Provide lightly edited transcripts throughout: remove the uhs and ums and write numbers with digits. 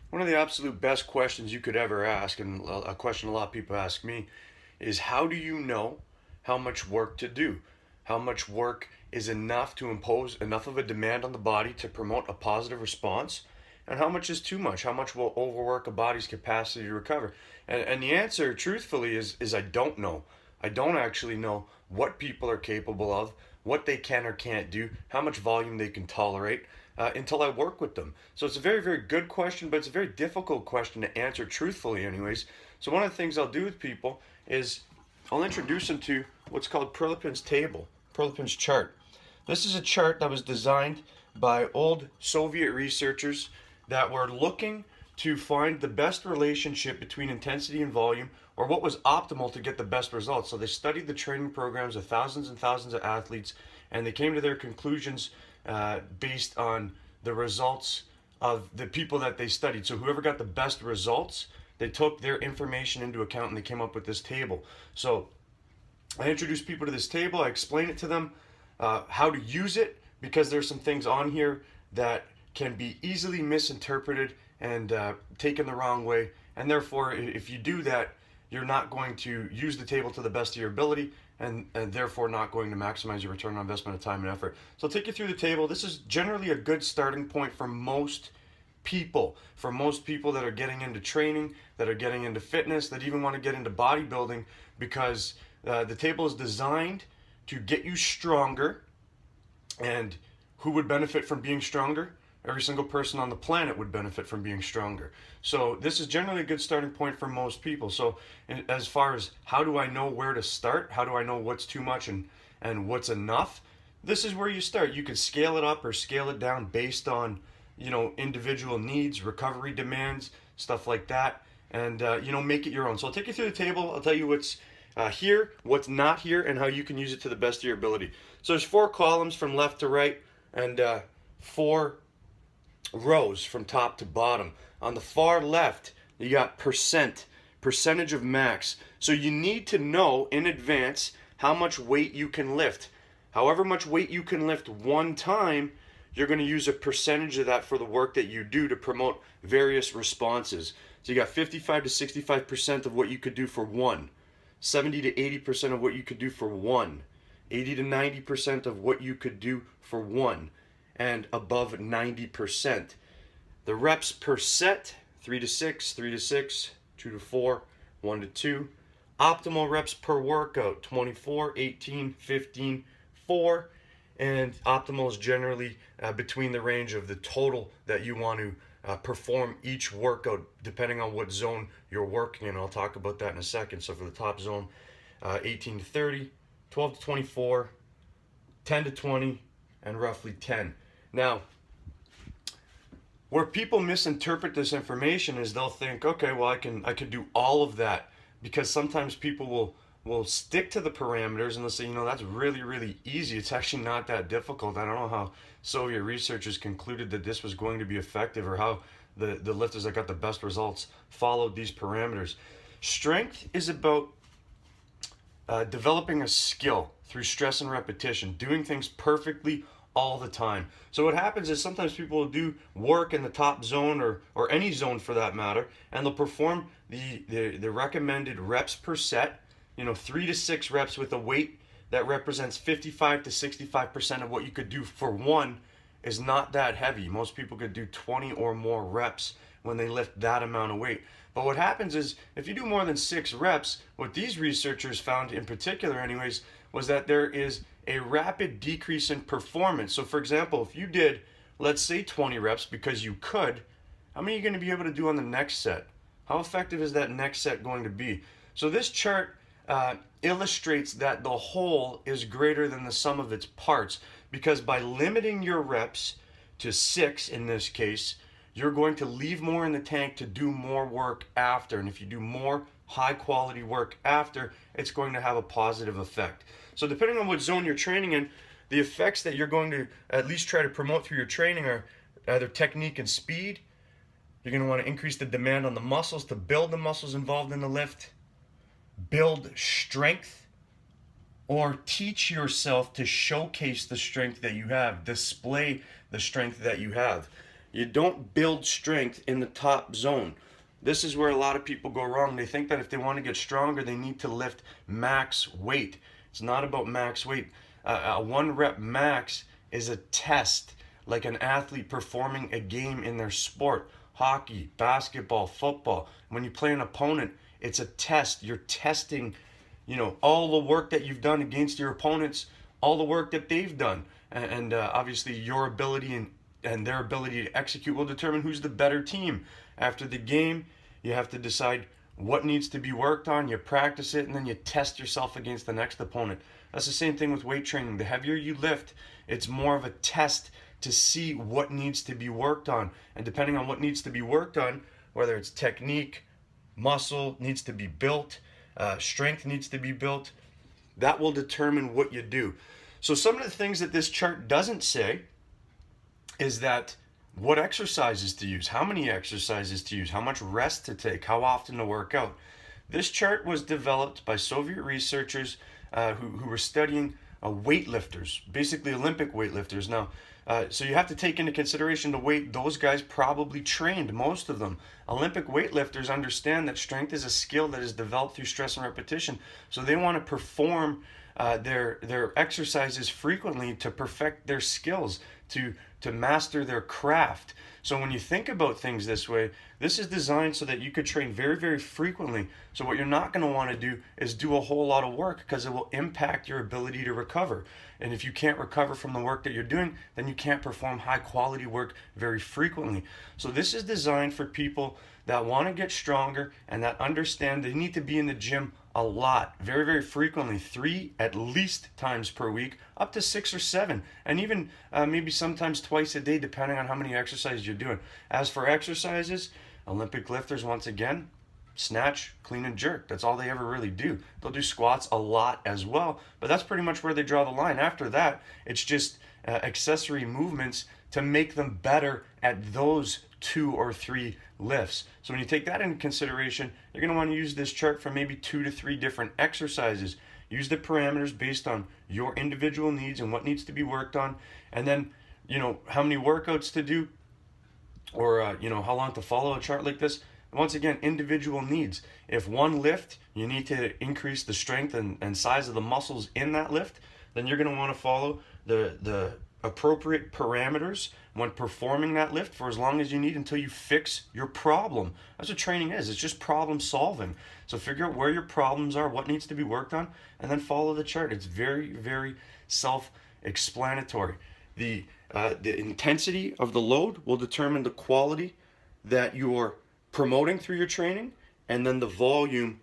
One of the absolute best questions you could ever ask, and a question a lot of people ask me, is how do you know how much work to do? How much work is enough to impose enough of a demand on the body to promote a positive response? And how much is too much? How much will overwork a body's capacity to recover? And the answer, truthfully, is I don't know. I don't actually know what people are capable of, what they can or can't do, how much volume they can tolerate until I work with them. So it's a very, very good question, but it's a very difficult question to answer truthfully, anyways. So one of the things I'll do with people is I'll introduce them to what's called Prilepin's table, Prilepin's chart. This is a chart that was designed by old Soviet researchers that were looking to find the best relationship between intensity and volume, or what was optimal to get the best results. So they studied the training programs of thousands and thousands of athletes, and they came to their conclusions based on the results of the people that they studied. So whoever got the best results, they took their information into account and they came up with this table. So I introduce people to this table, I explain it to them, how to use it, because there's some things on here that can be easily misinterpreted and taken the wrong way. And therefore, if you do that, you're not going to use the table to the best of your ability, and therefore not going to maximize your return on investment of time and effort. So I'll take you through the table. This is generally a good starting point for most people. For most people that are getting into training, that are getting into fitness, that even want to get into bodybuilding, because the table is designed to get you stronger. And who would benefit from being stronger? Every single person on the planet would benefit from being stronger. So this is generally a good starting point for most people. So as far as how do I know where to start? How do I know what's too much and what's enough? This is where you start. You can scale it up or scale it down based on, individual needs, recovery demands, stuff like that, and make it your own. So I'll take you through the table. I'll tell you what's here, what's not here, and how you can use it to the best of your ability. So there's 4 columns from left to right, and 4 rows from top to bottom. On the far left, you got percentage of max. So you need to know in advance how much weight you can lift. However much weight you can lift one time, you're going to use a percentage of that for the work that you do to promote various responses. So you got 55 to 65% of what you could do for one, 70 to 80% of what you could do for one, 80 to 90% of what you could do for one, and above 90%. The reps per set, 3 to 6, 3 to 6, 2 to 4, 1 to 2. Optimal reps per workout, 24, 18, 15, 4. And optimal is generally between the range of the total that you want to perform each workout, depending on what zone you're working in. I'll talk about that in a second. So for the top zone, 18 to 30, 12 to 24, 10 to 20, and roughly 10. Now, where people misinterpret this information is they'll think, okay, well, I can do all of that, because sometimes people will stick to the parameters and they'll say, that's really, really easy. It's actually not that difficult. I don't know how Soviet researchers concluded that this was going to be effective, or how the lifters that got the best results followed these parameters. Strength is about developing a skill through stress and repetition, doing things perfectly all the time. So what happens is sometimes people will do work in the top zone, or any zone for that matter, and they'll perform the recommended reps per set, 3 to 6 reps with a weight that represents 55 to 65% of what you could do for one. Is not that heavy. Most people could do 20 or more reps when they lift that amount of weight. But what happens is, if you do more than 6 reps, what these researchers found in particular anyways, was that there is a rapid decrease in performance. So for example, if you did, let's say 20 reps because you could, how many are you going to be able to do on the next set? How effective is that next set going to be? So this chart illustrates that the whole is greater than the sum of its parts, because by limiting your reps to 6 in this case, you're going to leave more in the tank to do more work after. And if you do more high quality work after, it's going to have a positive effect. So depending on what zone you're training in, the effects that you're going to at least try to promote through your training are either technique and speed. You're going to want to increase the demand on the muscles to build the muscles involved in the lift, build strength, or teach yourself to showcase the strength that you have, display the strength that you have. You don't build strength in the top zone. This is where a lot of people go wrong. They think that if they want to get stronger, they need to lift max weight. It's not about max weight. A 1 rep max is a test, like an athlete performing a game in their sport. Hockey, basketball, football. When you play an opponent, it's a test. You're testing, all the work that you've done against your opponents, all the work that they've done. And obviously your ability and their ability to execute will determine who's the better team. After the game, you have to decide what needs to be worked on. You practice it, and then you test yourself against the next opponent. That's the same thing with weight training. The heavier you lift, it's more of a test to see what needs to be worked on. And depending on what needs to be worked on, whether it's technique, muscle needs to be built, strength needs to be built, that will determine what you do. So some of the things that this chart doesn't say is that what exercises to use, how many exercises to use, how much rest to take, how often to work out. This chart was developed by Soviet researchers who were studying weightlifters, basically Olympic weightlifters. Now, so you have to take into consideration the weight those guys probably trained, most of them. Olympic weightlifters understand that strength is a skill that is developed through stress and repetition. So they want to perform their exercises frequently to perfect their skills, to master their craft. So when you think about things this way, this is designed so that you could train very, very frequently. So what you're not going to want to do is do a whole lot of work, because it will impact your ability to recover. And if you can't recover from the work that you're doing, then you can't perform high quality work very frequently. So this is designed for people that want to get stronger and that understand they need to be in the gym a lot, very, very frequently, 3 at least times per week, up to 6 or 7, and even maybe sometimes twice a day, depending on how many exercises you're doing. As for exercises, Olympic lifters, once again, snatch, clean, and jerk. That's all they ever really do. They'll do squats a lot as well, but that's pretty much where they draw the line. After that, it's just accessory movements to make them better at those 2 or 3 lifts. So when you take that into consideration, you're going to want to use this chart for maybe 2 to 3 different exercises. Use the parameters based on your individual needs and what needs to be worked on, and then how many workouts to do, or how long to follow a chart like this. Once again, individual needs. If one lift, you need to increase the strength and size of the muscles in that lift, then you're going to want to follow the appropriate parameters when performing that lift for as long as you need until you fix your problem. That's what training is. It's just problem solving. So figure out where your problems are, what needs to be worked on, and then follow the chart. It's very, very self-explanatory. The intensity of the load will determine the quality that you're promoting through your training, and then the volume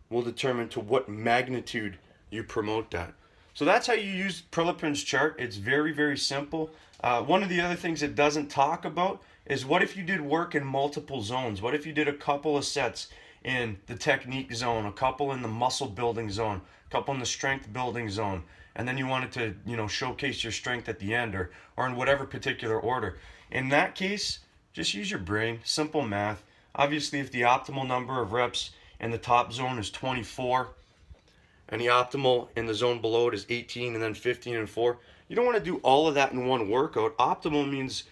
will determine to what magnitude you promote that. So that's how you use Prilepin's chart. It's very, very simple. One of the other things it doesn't talk about is what if you did work in multiple zones? What if you did a couple of sets in the technique zone, a couple in the muscle building zone, a couple in the strength building zone, and then you wanted to showcase your strength at the end, or in whatever particular order. In that case, just use your brain, simple math. Obviously, if the optimal number of reps in the top zone is 24, and the optimal in the zone below it is 18, and then 15 and 4, you don't want to do all of that in one workout. Optimal means,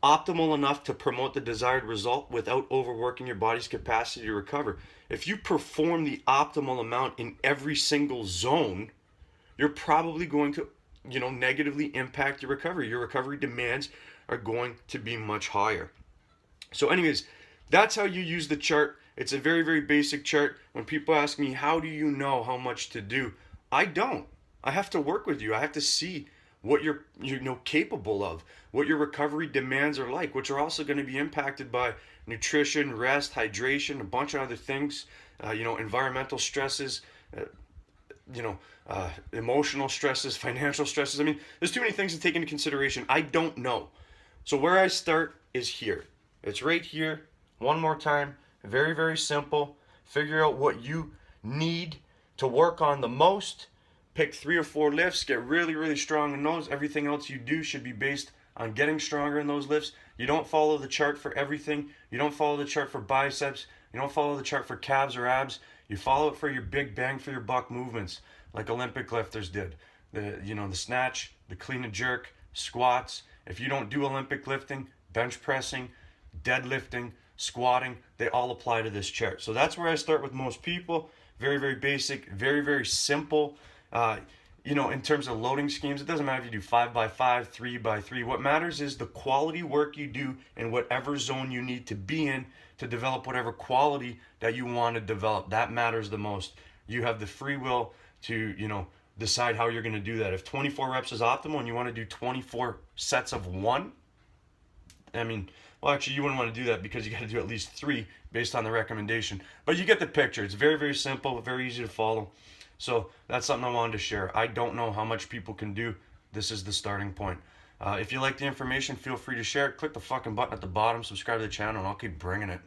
optimal enough to promote the desired result without overworking your body's capacity to recover. If you perform the optimal amount in every single zone, you're probably going to, negatively impact your recovery. Your recovery demands are going to be much higher. So anyways, that's how you use the chart. It's a very, very basic chart. When people ask me, how do you know how much to do? I don't. I have to work with you. I have to see what you're capable of, what your recovery demands are like, which are also going to be impacted by nutrition, rest, hydration, a bunch of other things, environmental stresses, emotional stresses, financial stresses. I mean, there's too many things to take into consideration. I don't know. So where I start is here. It's right here. One more time. Very, very simple. Figure out what you need to work on the most. Pick 3 or 4 lifts. Get really, really strong in those. Everything else you do should be based on getting stronger in those lifts. You don't follow the chart for everything. You don't follow the chart for biceps. You don't follow the chart for calves or abs. You follow it for your big bang for your buck movements, like Olympic lifters did. The snatch, the clean and jerk, squats. If you don't do Olympic lifting, bench pressing, deadlifting, squatting, they all apply to this chart. So that's where I start with most people. Very, very basic, very, very simple. In terms of loading schemes, it doesn't matter if you do 5x5, 3x3. What matters is the quality work you do in whatever zone you need to be in to develop whatever quality that you want to develop. That matters the most. You have the free will to, decide how you're going to do that. If 24 reps is optimal and you want to do 24 sets of one, well, actually, you wouldn't want to do that because you got to do at least 3 based on the recommendation. But you get the picture. It's very, very simple, very easy to follow. So that's something I wanted to share. I don't know how much people can do. This is the starting point. If you like the information, feel free to share it. Click the fucking button at the bottom, subscribe to the channel, and I'll keep bringing it.